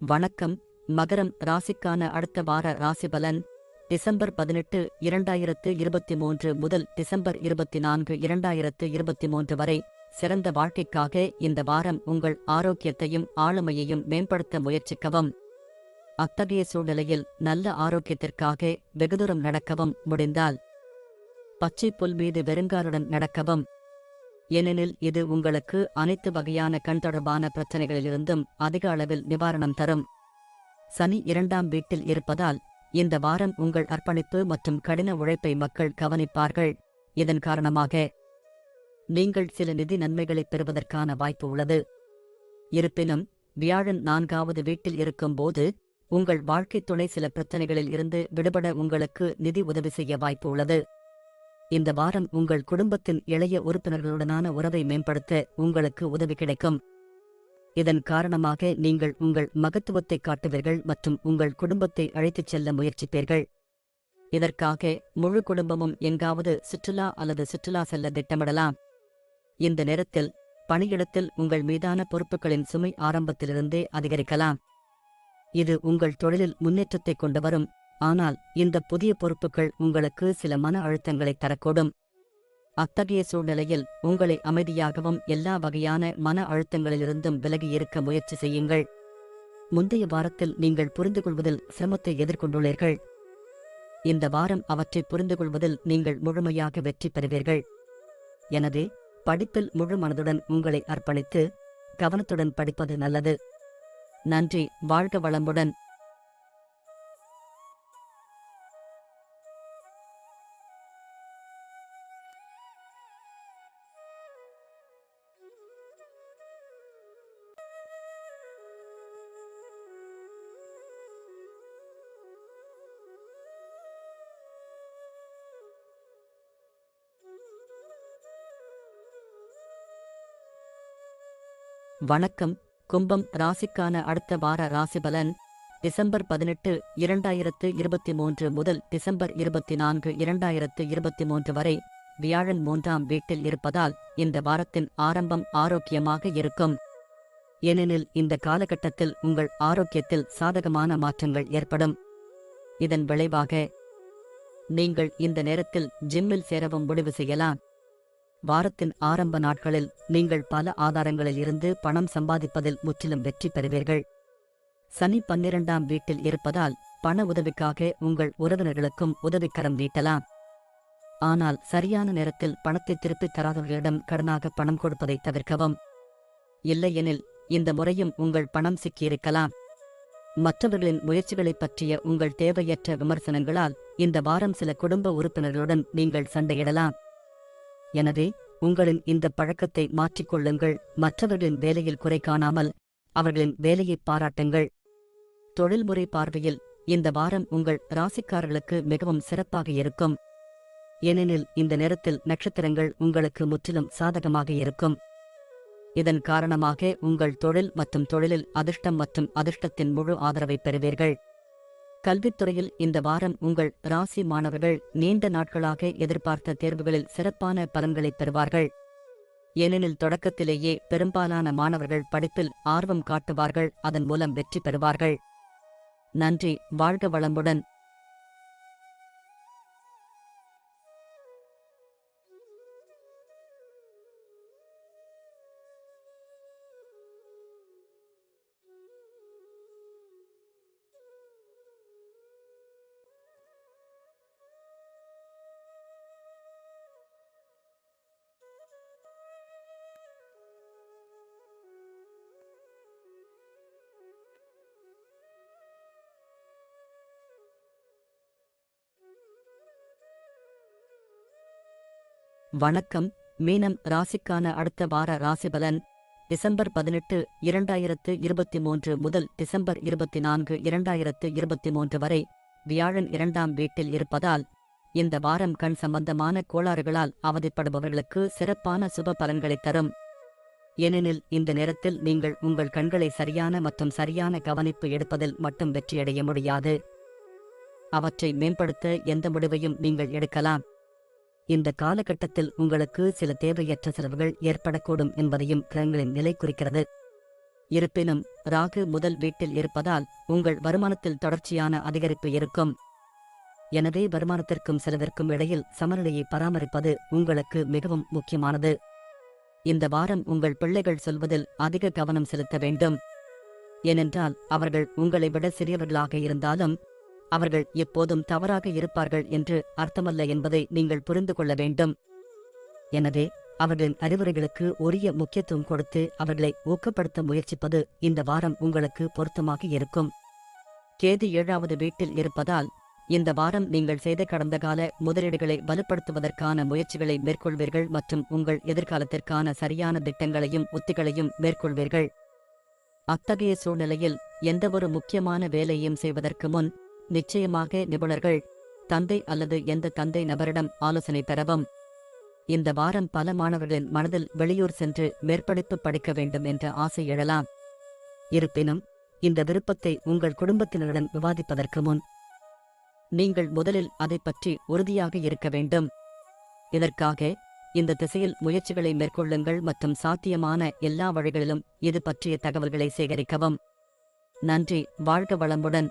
வணக்கம். மகரம் ராசிக்கான அடுத்த வார ராசிபலன் டிசம்பர் 18, 2023 முதல் டிசம்பர் 24, 2023 வரை சிறந்த வாழ்க்கைக்காக இந்த வாரம் உங்கள் ஆரோக்கியத்தையும் ஆளுமையையும் மேம்படுத்த முயற்சிக்கவும். அத்தகைய சூழ்நிலையில் நல்ல ஆரோக்கியத்திற்காக வெகுதூரம் நடக்கவும் முடிந்தால் பச்சை புல் மீது வெறுங்காலுடன் நடக்கவும். ஏனெனில் இது உங்களுக்கு அனைத்து வகையான கண் தொடர்பான பிரச்சனைகளிலிருந்தும் அதிக அளவில் நிவாரணம் தரும். சனி 2ஆம் வீட்டில் இருப்பதால் இந்த வாரம் உங்கள் அர்ப்பணிப்பு மற்றும் கடின உழைப்பை மக்கள் கவனிப்பார்கள். இதன் காரணமாக நீங்கள் சில நிதி நன்மைகளை பெறுவதற்கான வாய்ப்பு உள்ளது. இருப்பினும் வியாழன் 4ஆவது வீட்டில் இருக்கும்போது உங்கள் வாழ்க்கைத் துணை சில பிரச்சனைகளில் இருந்து விடுபட உங்களுக்கு நிதி உதவி செய்ய வாய்ப்பு உள்ளது. இந்த வாரம் உங்கள் குடும்பத்தின் இளைய உறுப்பினர்களுடனான உறவை மேம்படுத்த உங்களுக்கு உதவி கிடைக்கும். இதன் காரணமாக நீங்கள் உங்கள் மகத்துவத்தை காட்டுவீர்கள் மற்றும் உங்கள் குடும்பத்தை அழைத்துச் செல்ல முயற்சிப்பீர்கள். இதற்காக முழு குடும்பமும் எங்காவது சுற்றுலா அல்லது சுற்றுலா செல்ல திட்டமிடலாம். இந்த நேரத்தில் பணியிடத்தில் உங்கள் மீதான பொறுப்புகளின் சுமை ஆரம்பத்திலிருந்தே அதிகரிக்கலாம். இது உங்கள் தொழிலில் முன்னேற்றத்தை கொண்டு வரும். ஆனால் இந்த புதிய பொறுப்புகள் உங்களுக்கு சில மன அழுத்தங்களை தரக்கூடும். அத்தகைய சூழ்நிலையில் உங்களை அமைதியாகவும் எல்லா வகையான மன அழுத்தங்களிலிருந்தும் விலகி இருக்க முயற்சி செய்யுங்கள். முந்தைய வாரத்தில் நீங்கள் புரிந்துகொள்வதில் சிரமத்தை எதிர்கொண்டுள்ளீர்கள். இந்த வாரம் அவற்றை புரிந்துகொள்வதில் நீங்கள் முழுமையாக வெற்றி பெறுவீர்கள். எனவே படிப்பில் முழு மனதுடன் உங்களை அர்ப்பணித்து கவனத்துடன் படிப்பது நல்லது. நன்றி. வாழ்க வளமுடன். வணக்கம். கும்பம் ராசிக்கான அடுத்த வார ராசிபலன் டிசம்பர் 18, 2023 முதல் டிசம்பர் 24, 2023 வரை வியாழன் 3ஆம் வீட்டில் இருப்பதால் இந்த வாரத்தின் ஆரம்பம் ஆரோக்கியமாக இருக்கும். ஏனெனில் இந்த காலகட்டத்தில் உங்கள் ஆரோக்கியத்தில் சாதகமான மாற்றங்கள் ஏற்படும். இதன் விளைவாக நீங்கள் இந்த நேரத்தில் ஜிம்மில் சேரவும் முடிவு செய்யலாம். வாரத்தின் ஆரம்ப நாட்களில் நீங்கள் பல ஆதாரங்களில் இருந்து பணம் சம்பாதிப்பதில் முற்றிலும் வெற்றி பெறுவீர்கள். சனி 12ஆம் வீட்டில் இருப்பதால் பண உதவிக்காக உங்கள் உறவினர்களுக்கும் உதவிக்கரம் நீட்டலாம். ஆனால் சரியான நேரத்தில் பணத்தை திருப்பித் தராதவர்களிடம் கடனாக பணம் கொடுப்பதை தவிர்க்கவும். இல்லையெனில் இந்த முறையும் உங்கள் பணம் சிக்கியிருக்கலாம். மற்றவர்களின் முயற்சிகளைப் பற்றிய உங்கள் தேவையற்ற விமர்சனங்களால் இந்த வாரம் சில குடும்ப உறுப்பினர்களுடன் நீங்கள் சண்டையிடலாம். எனவே உங்களின் இந்த பழக்கத்தை மாற்றிக்கொள்ளுங்கள். மற்றவர்களின் வேலையில் குறை காணாமல் அவர்களின் வேலையைப் பாராட்டுங்கள். தொழில்முறை பார்வையில் இந்த வாரம் உங்கள் ராசிக்காரர்களுக்கு மிகவும் சிறப்பாக இருக்கும். ஏனெனில் இந்த நேரத்தில் நட்சத்திரங்கள் உங்களுக்கு முற்றிலும் சாதகமாக இருக்கும். இதன் காரணமாக உங்கள் தொழில் மற்றும் தொழிலில் அதிர்ஷ்டம் மற்றும் அதிர்ஷ்டத்தின் முழு ஆதரவை பெறுவீர்கள். கல்வித்துறையில் இந்த வாரம் உங்கள் ராசி மாணவர்கள் நீண்ட நாட்களாக எதிர்பார்த்த தேர்வுகளில் சிறப்பான பலன்களைப் பெறுவார்கள். ஏனெனில் தொடக்கத்திலேயே பெரும்பாலான மாணவர்கள் படிப்பில் ஆர்வம் காட்டுவார்கள். அதன் மூலம் வெற்றி பெறுவார்கள். நன்றி. வாழ்க வளமுடன். வணக்கம். மீனம் ராசிக்கான அடுத்த வார ராசிபலன் டிசம்பர் 18, 2023 முதல் டிசம்பர் 24, 2023 வரை வியாழன் 2ஆம் வீட்டில் இருப்பதால் இந்த வாரம் கண் சம்பந்தமான கோளாறுகளால் அவதிப்படுபவர்களுக்கு சிறப்பான சுப பலன்களைத் தரும். ஏனெனில் இந்த நேரத்தில் நீங்கள் உங்கள் கண்களை சரியான மற்றும் சரியான கவனிப்பு எடுப்பதில் மட்டும் வெற்றியடைய முடியாது. அவற்றை மேம்படுத்த எந்த முடிவையும் நீங்கள் எடுக்கலாம். இந்த காலகட்டத்தில் உங்களுக்கு சில தேவையற்ற செலவுகள் ஏற்படக்கூடும் என்பதையும் கிரகங்களின் நிலை குறிக்கிறது. இருப்பினும் ராகு முதல் வீட்டில் இருப்பதால் உங்கள் வருமானத்தில் தொடர்ச்சியான அதிகரிப்பு இருக்கும். எனவே வருமானத்திற்கும் செலவிற்கும் இடையில் சமநிலையை பராமரிப்பது உங்களுக்கு மிகவும் முக்கியமானது. இந்த வாரம் உங்கள் பிள்ளைகள் சொல்வதில் அதிக கவனம் செலுத்த வேண்டும். ஏனென்றால் அவர்கள் உங்களை விட சிறியவர்களாக இருந்தாலும் அவர்கள் எப்போதும் தவறாக இருப்பார்கள் என்று அர்த்தமல்ல என்பதை நீங்கள் புரிந்து கொள்ள வேண்டும். எனவே அவர்களின் அறிவுரைகளுக்கு உரிய முக்கியத்துவம் கொடுத்து அவர்களை ஊக்கப்படுத்த முயற்சிப்பது இந்த வாரம் உங்களுக்கு பொருத்தமாக இருக்கும். கேது 7வது வீட்டில் இருப்பதால் இந்த வாரம் நீங்கள் செய்த கடந்த கால முதலீடுகளை வலுப்படுத்துவதற்கான முயற்சிகளை மேற்கொள்வீர்கள் மற்றும் உங்கள் எதிர்காலத்திற்கான சரியான திட்டங்களையும் உத்திகளையும் மேற்கொள்வீர்கள். அத்தகைய சூழ்நிலையில் எந்தவொரு முக்கியமான வேலையையும் செய்வதற்கு முன் நிச்சயமாக நிபுணர்கள், தந்தை அல்லது எந்த தந்தை நபரிடம் ஆலோசனை பெறவும். இந்த வாரம் பல மாணவர்களின் மனதில் வெளியூர் சென்று மேற்படிப்பு படிக்க வேண்டும் என்ற ஆசை எழலாம். இருப்பினும் இந்த விருப்பத்தை உங்கள் குடும்பத்தினருடன் விவாதிப்பதற்கு முன் நீங்கள் முதலில் அதைப் பற்றி உறுதியாக இருக்க வேண்டும். இதற்காக இந்த திசையில் முயற்சிகளை மேற்கொள்ளுங்கள் மற்றும் சாத்தியமான எல்லா வழிகளிலும் இது பற்றிய தகவல்களை சேகரிக்கவும். நன்றி. வாழ்க வளமுடன்.